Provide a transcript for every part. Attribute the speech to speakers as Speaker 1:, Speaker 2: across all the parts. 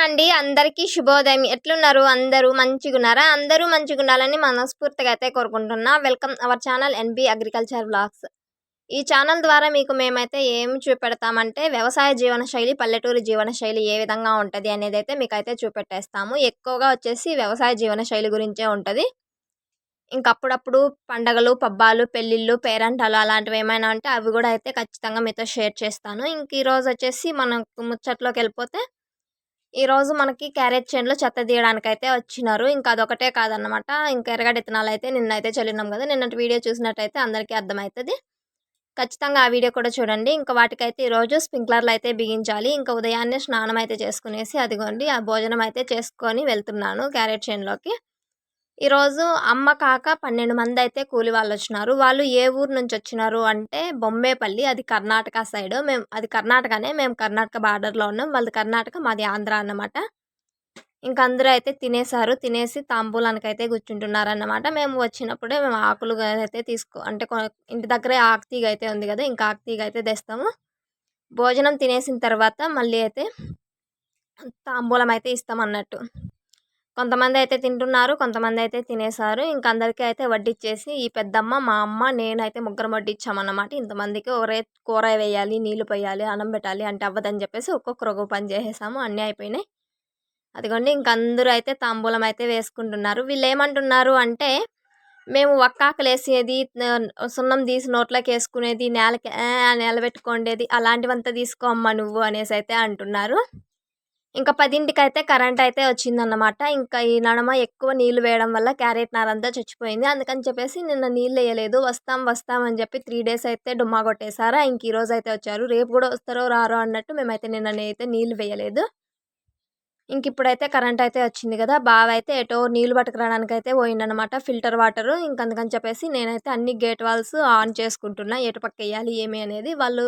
Speaker 1: అండి. అందరికీ శుభోదయం. ఎట్లున్నారు? అందరూ మంచిగున్నారా? అందరూ మంచిగుండాలని మనస్ఫూర్తిగా అయితే కోరుకుంటున్నా. Welcome our channel ఎన్‌బీ agriculture vlogs. ఈ ఛానల్ ద్వారా మీకు మేమైతే ఏం చూపెడతామంటే వ్యవసాయ జీవన శైలి, పల్లెటూరు జీవన శైలి ఏ విధంగా ఉంటది అనేదైతే మీకైతే చూపెట్టేస్తాము. ఎక్కువగా వచ్చేసి వ్యవసాయ జీవన శైలి గురించే ఉంటది. అప్పుడప్పుడు పండగలు, పబ్బాలు, పెళ్ళిళ్ళు, పేరంటాలు అలాంటివేమైనా ఉంటే అవి గూడా అయితే ఖచ్చితంగా మీతో షేర్ చేస్తాను. ఈరోజొచ్చేసి మనకు ముచ్చట్లోకెళ్ళిపోతే ఈరోజు మనకి క్యారేజ్ చేనులో చెత్త తీయడానికైతే వచ్చినారు. అదొకటే కాదనమాట. ఎర్రగడ్డ ఇత్తనాలైతే నిన్నైతే చల్లినాం గదా! నిన్నటి వీడియో చూసినట్టయితే అందరికీ అర్థమైతది. ఖచ్చితంగా ఆ వీడియో కూడా చూడండి. వాటికైతే ఈరోజు స్ప్రింక్లర్‌లయితే బిగించాలి. ఉదయాన్నే స్నానం అయితే చేసుకునేసి అదిగోండి ఆ భోజనం అయితే చేసుకొని వెళ్తున్నాను క్యారేజ్ చేనులోకి. ఈరోజు అమ్మ కాక 12 మందయితే కూలి వాళ్ళొచ్చినారు. వాళ్ళు ఏ ఊరు నుంచొచ్చినారు అంటే బొమ్మేపల్లి. అది కర్ణాటక సైడు. అది కర్ణాటకనే. మేము కర్ణాటక బార్డర్‌లో ఉన్నాం. వాళ్ళది కర్ణాటక, మాది ఆంధ్ర అన్నమాట. అందరూ అయితే తినేసారు. తినేసి తాంబూలానికైతే కూర్చుంటున్నారన్నమాట. మేము వచ్చినప్పుడే ఆకులు అయితే అంటే ఇంటి దగ్గరే ఆకు తీగ అయితే ఉంది గదా! ఆకు తీగ అయితే తెస్తాము. భోజనం తినేసిన తర్వాత మళ్ళీ అయితే తాంబూలం అయితే ఇస్తామన్నట్టు. కొంతమందయితే తింటున్నారు. కొంతమందయితే తినేసారు. అందరికీ అయితే వడ్డిచ్చేసి ఈ పెద్దమ్మ, మా అమ్మ, నేనైతే ముగ్గురం వడ్డిచ్చామన్నమాట. ఇంతమందికి కూర వేయాలి, నీళ్లు పొయ్యాలి, అన్నం పెట్టాలి అంటే అవ్వదని చెప్పేసి ఒక్కొక్కరు ఒక్కో పని చేసేసాము. అన్నీ అయిపోయినాయి. అదిగోండి అందరూ అయితే తాంబూలం అయితే వేసుకుంటున్నారు. వీళ్ళేమంటున్నారు అంటే, మేము వక్కాకులేసేది, సున్నం తీసి నోట్లోకేసుకునేది, నేలకి నిలబెట్టుకోండేది అలాంటివంతా తీసుకో అమ్మ నువ్వు అనేసైతే అంటున్నారు. 10కి కరెంటయితే వచ్చిందన్నమాట. ఈ నడమ ఎక్కువ నీళ్లు వేయడం వల్ల క్యారెట్ నారంతా చచ్చిపోయింది. అందుకని చెప్పేసి నిన్న నీళ్లెయ్యలేదు. వస్తాం అని చెప్పి 3 డేస్ అయితే డుమ్మా కొట్టేశారా. ఈరోజైతే వచ్చారు. రేపు గూడా వస్తారో రారో అన్నట్టు మేమైతే నిన్ననైతే నీళ్లు వేయలేదు. ఇప్పుడైతే కరెంటయితే వచ్చింది గదా! బావైతే ఎటో నీళ్లు పట్టుకురాడానికైతే పోయిండనమాట. Filter water. అందుకని చెప్పేసి నేనైతే అన్ని గేట్ వాల్స్ ఆన్ చేసుకుంటున్నా. ఎటు పక్కెయ్యాలి ఏమి అనేది. వాళ్ళు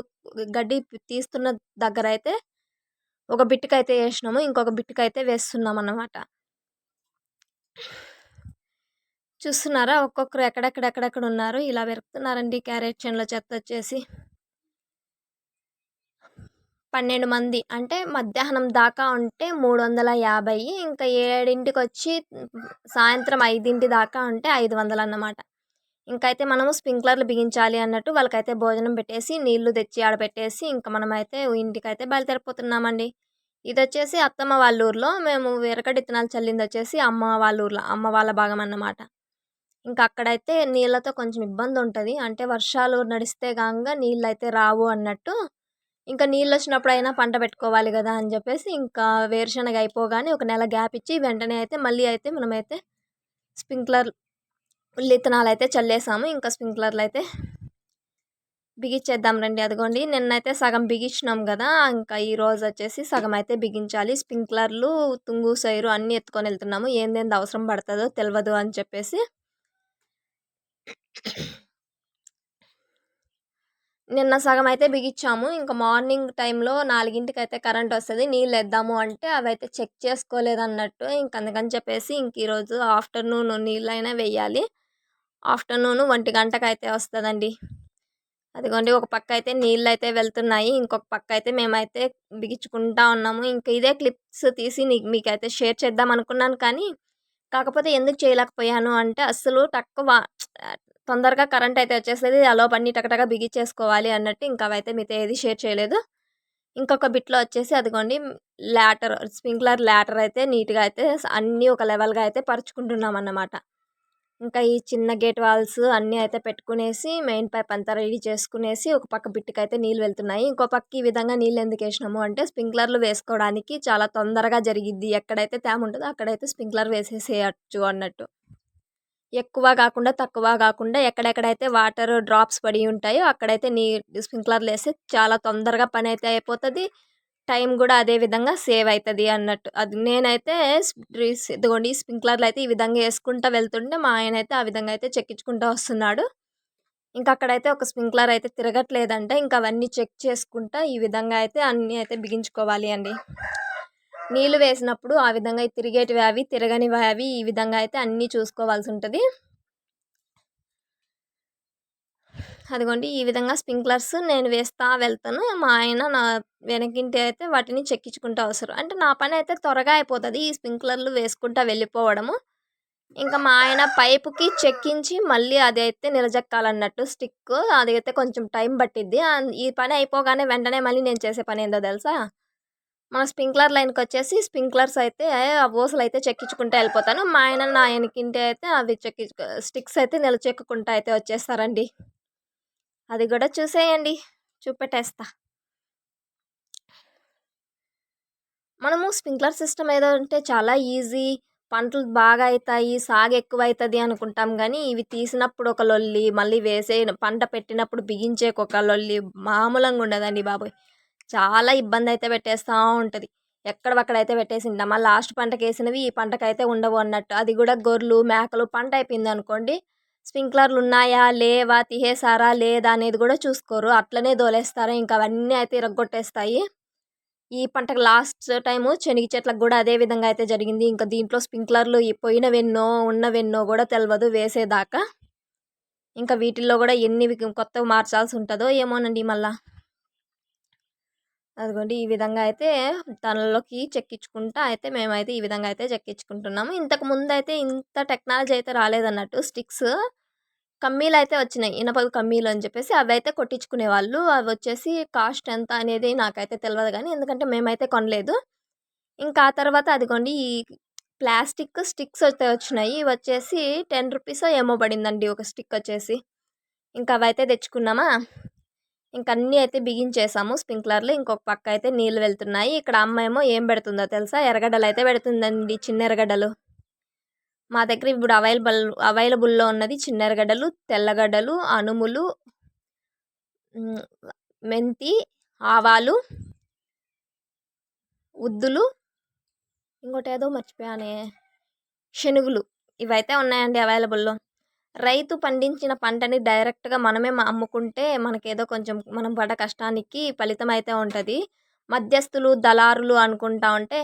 Speaker 1: గడ్డి తీస్తున్న దగ్గరైతే ఒక బిట్టుకైతే ఏసినాము. ఇంకొక బిట్టుకైతే వేస్తున్నామన్నమాట. చూస్తున్నారా? ఒక్కొక్కరు ఎక్కడెక్కడున్నారు. ఇలా వెరుకుతున్నారండి క్యారేజ్ చేనులో చెత్తొచ్చేసి. 12 మంది. అంటే మధ్యాహ్నం దాకా ఉంటే 350. 7కి సాయంత్రం 5 దాకా ఉంటే 500 అన్నమాట. అయితే మనము స్ప్రింక్లర్లు బిగించాలి అన్నట్టు వాళ్ళకైతే భోజనం పెట్టేసి, నీళ్లు తెచ్చి ఆడ పెట్టేసి మనమైతే ఇంటికైతే బయలుదేరిపోతున్నామండి. ఇదొచ్చేసి అత్తమ్మ వాళ్ళ ఊర్లో. మేము ఎర్రగడ్డ ఇత్తనాలు చల్లిందొచ్చేసి అమ్మ వాళ్ళ ఊర్లో. అమ్మ వాళ్ళ భాగం అన్నమాట. అక్కడైతే నీళ్ళతో కొంచెం ఇబ్బందుంటది. అంటే వర్షాలు నడిస్తే గాంగ నీళ్ళైతే రావు అన్నట్టు. నీళ్ళొచ్చినప్పుడైనా పంట పెట్టుకోవాలి గదా! అని జెప్పేసి వేరుశనగ అయిపోగానే ఒక నెల గ్యాప్ ఇచ్చి వెంటనే అయితే మళ్ళీ అయితే మనమైతే స్ప్రింక్లర్ విత్తనాలైతే చల్లేసాము. స్ప్రింక్లర్లయితే బిగిచ్చేద్దాం రండి. అదిగోండి నిన్నైతే సగం బిగించినాం గదా! ఈరోజొచ్చేసి సగం అయితే బిగించాలి. స్ప్రింక్లర్లు, తుంగు సైరు అన్నీ ఎత్తుకొని వెళ్తున్నాము. ఏందేంది అవసరం పడతదో తెలవదు అని చెప్పేసి. నిన్న సగం అయితే బిగిచ్చాము. మార్నింగ్ టైంలో 4కి కరెంటొస్తది. నీళ్ళేద్దాము అంటే అవైతే చెక్ చేసుకోలేదన్నట్టు. అందుకని చెప్పేసి ఈరోజు ఆఫ్టర్‌నూన్ నీళ్ళైనా వెయ్యాలి. ఆఫ్టర్‌నూన్ 1 వస్తదండి. అదిగోండి ఒక పక్క అయితే నీళ్ళైతే వెళ్తున్నాయి. ఇంకొక పక్క అయితే మేమైతే బిగించుకుంటా ఉన్నాము. ఇదే క్లిప్స్ తీసి మీకైతే షేర్ చేద్దాం అనుకున్నాను కానీ, కాకపోతే ఎందుకు చేయలేకపోయాను అంటే అస్సలు తొందరగా కరెంట్ అయితే వచ్చేస్తది. ఆలోపు అన్నీ టకటక బిగించేసుకోవాలి అన్నట్టు అవైతే మీతో ఏది షేర్ చేయలేదు. ఇంకొక బిట్‌లో వచ్చేసి అదిగోండి స్ప్రింక్లర్ ల్యాటర్ అయితే నీట్‌గా అయితే అన్నీ ఒక లెవెల్‌గా అయితే పరుచుకుంటున్నామన్నమాట. ఈ చిన్న గేట్ వాల్స్ అన్నీ అయితే పెట్టుకునేసి, మెయిన్ పైప్ అంతా రెడీ చేసుకునేసి, ఒక పక్క బిట్టుకైతే నీళ్ళు వెళ్తున్నాయి. ఇంకో పక్క ఈ విధంగా నీళ్ళు ఎందుకేసినాము అంటే స్ప్రింక్లర్లు వేసుకోవడానికి చాలా తొందరగా జరిగిద్ది. ఎక్కడైతే తేమ ఉంటదో అక్కడైతే స్ప్రింక్లర్ వేసేసేయచ్చు అన్నట్టు. ఎక్కువ కాకుండా, తక్కువ కాకుండా ఎక్కడెక్కడైతే వాటర్ డ్రాప్స్ పడి ఉంటాయో అక్కడైతే స్ప్రింక్లర్లేస్తే చాలా తొందరగా పనైతే అయిపోతది. టైం గూడా అదే విధంగా సేవ్ అయితది అన్నట్టు. అది నేనైతే ఇదిగోండి స్ప్రింక్లర్‌లయితే ఈ విధంగా యేసుకుంటా వెళ్తుంటే మా ఆయనైతే ఆ విధంగా అయితే చెక్కించుకుంటా వస్తున్నాడు. అక్కడైతే ఒక స్ప్రింక్లర్ అయితే తిరగట్లేదంట. అవన్నీ చెక్ చేసుకుంటా ఈ విధంగా అయితే అన్నీ అయితే బిగించుకోవాలి అండి. నీళ్లు వేసినప్పుడు ఆ విధంగా తిరిగేటివి అవి, తిరగనివి అవి ఈ విధంగా అయితే అన్నీ చూసుకోవాల్సి ఉంటది. అదిగోండి ఈ విధంగా స్ప్రింక్లర్స్ నేను వేస్తా వెళ్తాను. మా ఆయన నా వెనకింటి అయితే వాటిని చెక్కించుకుంటా వస్తారు. అంటే నా పని అయితే త్వరగా అయిపోతది. ఈ స్ప్రింక్లర్లు వేసుకుంటా వెళ్ళిపోవడము. ఇంకా మా ఆయన పైపుకి చెక్కించి మళ్ళీ అదైతే నిలజెక్కాలన్నట్టు స్టిక్కు. అదైతే కొంచెం టైం పట్టిద్ది. ఈ పని అయిపోగానే వెంటనే మళ్ళీ నేను చేసే పనేందో తెలుసా? మన స్ప్రింక్లర్ లైన్‌కొచ్చేసి స్ప్రింక్లర్స్ అయితే ఆ ఊసలైతే చెక్కించుకుంటా ఎళ్ళిపోతాను. మా ఆయన నా ఎనకింటి అయితే అవి స్టిక్స్ అయితే నిలచెక్కుకుంటా అయితే వచ్చేస్తారండి. అది గూడా చూసేయండి. చూపెట్టేస్తా. మనము స్ప్రింక్లర్ సిస్టమ్ ఏదో ఉంటే చాలా ఈజీ. పంటలు బాగా అయితాయి. సాగు ఎక్కువైతది అనుకుంటాం గానీ, ఇవి తీసినప్పుడు ఒక లొల్లి, మళ్ళీ పంట పెట్టినప్పుడు బిగించేకొక లొల్లి మామూలంగా ఉండదండి బాబోయ్! చాలా ఇబ్బందయితే పెట్టేస్తా ఉంటది. ఎక్కడివక్కడైతే పెట్టేసింటామా లాస్ట్ పంటకేసినవి ఈ పంటకైతే ఉండవు అన్నట్టు. అది గూడా గొర్రెలు, మేకలు పంట అయిపోయిందనుకోండి, స్ప్రింక్లర్లున్నాయా? లేవా? తీసేసారా? లేదా? అనేది గూడా చూసుకోరు. అట్లనే దోలేస్తారు. ఇంక అవన్నీ అయితే ఇరగ్గొట్టేస్తాయి. ఈ పంటకు లాస్ట్ టైము శనగ చెట్లకు గూడా అదే విధంగా అయితే జరిగింది. ఇంక దీంట్లో స్ప్రింక్లర్లు పోయినవెన్నో, ఉన్నవెన్నో గూడా తెలవదు వేసేదాకా. ఇంకా వీటిల్లో గూడా ఎన్ని కొత్తవి మార్చాల్సుంటదో ఏమోనండి మళ్ళా. అదిగోండి ఈ విధంగా అయితే దానిలోకి చెక్కించుకుంటా అయితే మేమైతే ఈ విధంగా అయితే చెక్కించుకుంటున్నాము. ఇంతకు ముందయితే ఇంత టెక్నాలజీ అయితే రాలేదన్నట్టు. స్టిక్స్ కమ్మీలయితే వచ్చినాయి. ఇనప కమ్మీలు అని చెప్పేసి అవైతే కొట్టించుకునేవాళ్ళు. అవొచ్చేసి కాస్ట్ ఎంత అనేది నాకైతే తెలవదు గానీ, ఎందుకంటే మేమైతే కొనలేదు. ఇంకా ఆ తర్వాత అదిగోండి ఈ ప్లాస్టిక్ స్టిక్స్ అయితే వచ్చినాయి. ఇవొచ్చేసి రూ. 10 ఏమో పడిందండి ఒక స్టిక్ వచ్చేసి. ఇంకా అవైతే తెచ్చుకున్నామా, ఇంక అన్నీ అయితే బిగించేసాము స్ప్రింక్లర్లు. ఇంకొక పక్క అయితే నీళ్ళు వెళ్తున్నాయి. ఇక్కడ అమ్మ ఏమో ఏం పెడుతుందో తెలుసా? ఎర్రగడ్డలయితే పెడుతుందండి. చిన్న ఎర్రగడ్డలు. మా దగ్గర ఇప్పుడు అవైలబుల్‌లో ఉన్నది చిన్న ఎర్రగడ్డలు, తెల్లగడ్డలు, అనుములు, మెంతి, ఆవాలు, ఉద్దులు, ఇంకోటేదో మర్చిపోయానే, శనుగులు. ఇవైతే ఉన్నాయండి అవైలబుల్‌లో. రైతు పండించిన పంటని డైరెక్ట్‌గా మనమే అమ్ముకుంటే మనకేదో కొంచెం మనం పడ్డ కష్టానికి ఫలితమైతే ఉంటది. మధ్యస్థులు, దళారులు అనుకుంటా ఉంటే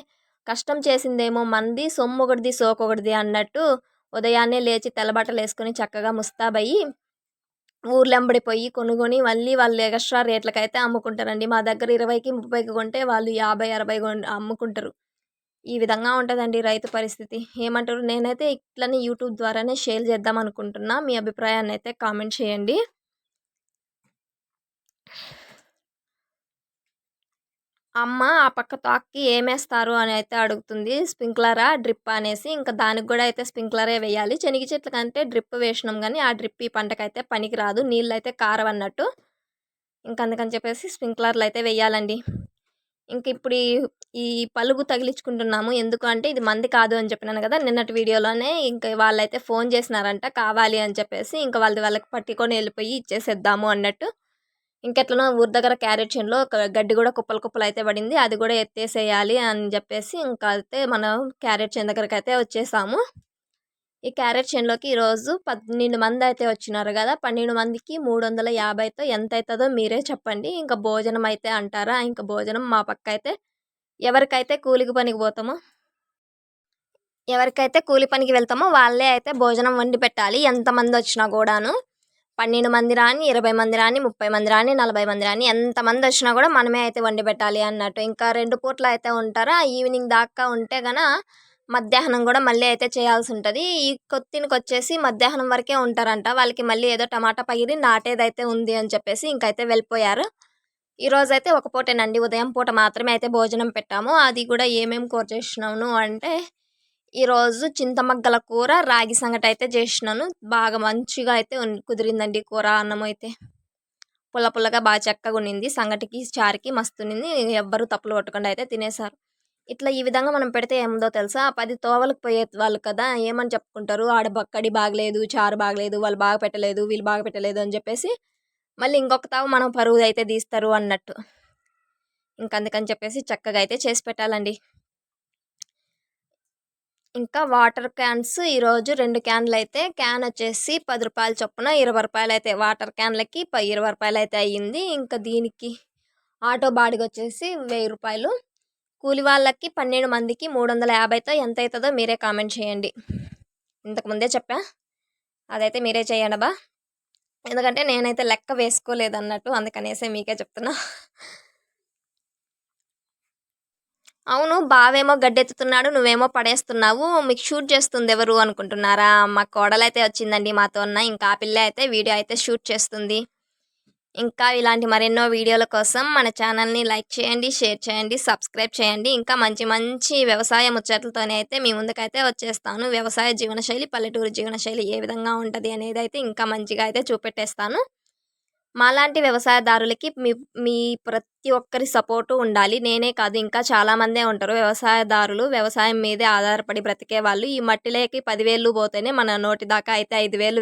Speaker 1: కష్టం చేసిందేమో మనది, సొమ్మొకటిది, సోకొకటిది అన్నట్టు ఉదయాన్నే లేచి తెల్ల బట్టలేసుకొని చక్కగా ముస్తాబయ్యి ఊర్లెంబడి పోయి కొనుగొని మళ్ళీ వాళ్ళు ఎగస్ట్రా రేట్లకైతే అమ్ముకుంటారండి. మా దగ్గర 20కి, 30కి కొంటే వాళ్ళు 50, 60 అమ్ముకుంటారు. ఈ విధంగా ఉంటదండి రైతు పరిస్థితి. ఏమంటారు? నేనైతే ఇట్లనే యూట్యూబ్ ద్వారానే షేర్ చేద్దాం అనుకుంటున్నా. మీ అభిప్రాయాన్నయితే కామెంట్ చేయండి. అమ్మ ఆ పక్క తాక్కి ఏమేస్తారు అని అయితే అడుగుతుంది. స్ప్రింక్లరా? డ్రిప్పా? అనేసి. ఇంకా దానికి గూడా అయితే స్ప్రింక్లరే వేయాలి. శనగ చెట్లకంటే డ్రిప్ వేసినాం గానీ, ఆ డ్రిప్ ఈ పంటకైతే పనికిరాదు. నీళ్ళైతే కారవన్నట్టు. అందుకని చెప్పేసి స్ప్రింక్లర్‌లయితే వెయ్యాలండి. ఇప్పుడు ఈ పలుగు తగిలించుకుంటున్నాము. ఎందుకు అంటే ఇది మంది కాదు అని చెప్పినాను గదా! నిన్నటి వీడియోలోనే. ఇంక వాళ్ళైతే ఫోన్ చేసినారంట కావాలి అని చెప్పేసి. ఇంక వాళ్ళకి పట్టుకొని ఎళ్ళిపోయి ఇచ్చేసేద్దాము అన్నట్టు. ఇంకెట్లనో ఊరి దగ్గర క్యారెట్ చేనులో ఒక గడ్డి గూడా కుప్పలు కుప్పలయితే పడింది. అది గూడా ఎత్తేసేయాలి అని జెప్పేసి ఇంకా అయితే మనం క్యారెట్ చేను దగ్గరకైతే వచ్చేసాము. ఈ క్యారెట్ చేనులోకి ఈరోజు 12 మందయితే వచ్చినారు గదా! 12 మందికి 350తో ఎంతయితదో మీరే చెప్పండి. ఇంక భోజనం అయితే అంటారా? ఇంక భోజనం మా పక్కయితే ఎవరికైతే కూలికి పనికి పోతామో ఎవరికైతే కూలి పనికి వెళ్తామో వాళ్ళే అయితే భోజనం వండి పెట్టాలి. ఎంతమందొచ్చినా గూడాను. 12 మంది రాని, 20 మంది రాని, 30 మంది రాని, 40 మంది రాని ఎంతమందొచ్చినా గూడా మనమే అయితే వండి పెట్టాలి అన్నట్టు. ఇంకా 2 పూటలు అయితే ఉంటారా? ఈవినింగ్ దాకా ఉంటే మధ్యాహ్నం గూడా మళ్ళీ అయితే చేయాల్సుంటది. ఈ కొత్తినికొచ్చేసి మధ్యాహ్నం వరకే ఉంటారంట. వాళ్ళకి మళ్ళీ ఏదో టమాటా పగిరి నాటేదైతే ఉంది అని చెప్పేసి ఇంకైతే వెళ్ళిపోయారు. ఈరోజైతే ఒక పూటేనండి. ఉదయం పూట మాత్రమే అయితే భోజనం పెట్టాము. అది గూడా ఏమేం కూర చేసినాను అంటే, ఈరోజు చింతమగ్గల కూర, రాగి సంగటయితే చేసినాను. బాగా మంచిగా అయితే కుదిరిందండి కూర, అన్నమైతే. పుల్ల పుల్లగా బాగా చక్కగున్నింది. సంగటికి, చారుకి మస్తున్నింది. ఎవ్వరు తప్పులు కొట్టకుండా అయితే తినేశారు. ఇట్లా ఈ విధంగా మనం పెడితే ఏముందో తెలుసా? 10 తోవలకు పోయే వాళ్ళు కదా! ఏమని చెప్పుకుంటారు? ఆడ కడి బాగలేదు, చారు బాగలేదు, వాళ్ళు బాగా పెట్టలేదు, వీళ్ళు బాగా పెట్టలేదు అని చెప్పేసి మళ్ళీ ఇంకొక తావు మనం పరువుదయితే తీస్తారు అన్నట్టు. అందుకని చెప్పేసి చక్కగా అయితే చేసి పెట్టాలండి. ఇంకా వాటర్ క్యాన్స్ ఈరోజు 2 క్యాన్‌లయితే క్యానొచ్చేసి రూ. 10 చొప్పున రూ. 20 అయితే వాటర్ క్యాన్‌లకి రూ. 20 అయితే అయ్యింది. దీనికి ఆటో బాడిగొచ్చేసి రూ. 1000. కూలి వాళ్ళకి 12 మందికి 350తో ఎంతయితదో మీరే కామెంట్ చేయండి. ఇంతకు ముందే చెప్పా. అదైతే మీరే చేయండబ్బా! ఎందుకంటే నేనైతే లెక్క వేసుకోలేదన్నట్టు. అందుకనేసే మీకే చెప్తున్నా. అవును. బావేమో గడ్డెత్తుతున్నాడు. నువ్వేమో పడేస్తున్నావు. మీకు షూట్ చేస్తుందెవరు అనుకుంటున్నారా? మా కోడలైతే వచ్చిందండి మాతోన్న. ఇంకా ఆ పిల్లే అయితే వీడియో అయితే షూట్ చేస్తుంది. ఇంకా ఇలాంటి మరెన్నో వీడియోల కోసం మన ఛానల్‌ని లైక్ చేయండి, షేర్ చేయండి, సబ్స్క్రైబ్ చేయండి. ఇంకా మంచి మంచి వ్యవసాయ ముచ్చట్లతోనే అయితే మీ ముందుకైతే వచ్చేస్తాను. వ్యవసాయ జీవనశైలి, పల్లెటూరు జీవనశైలి ఏ విధంగా ఉంటది అనేదైతే ఇంకా మంచిగా అయితే చూపెట్టేస్తాను. మాలాంటి వ్యవసాయదారులకి మీ మీ ప్రతి ఒక్కరి సపోర్టు ఉండాలి. నేనే కాదు ఇంకా చాలామందే ఉంటారు వ్యవసాయదారులు. వ్యవసాయం మీదే ఆధారపడి బ్రతికేవాళ్ళు. ఈ మట్టిలోకి 10 వేళ్ళు పోతేనే మన నోటి దాకా అయితే 5 వేలు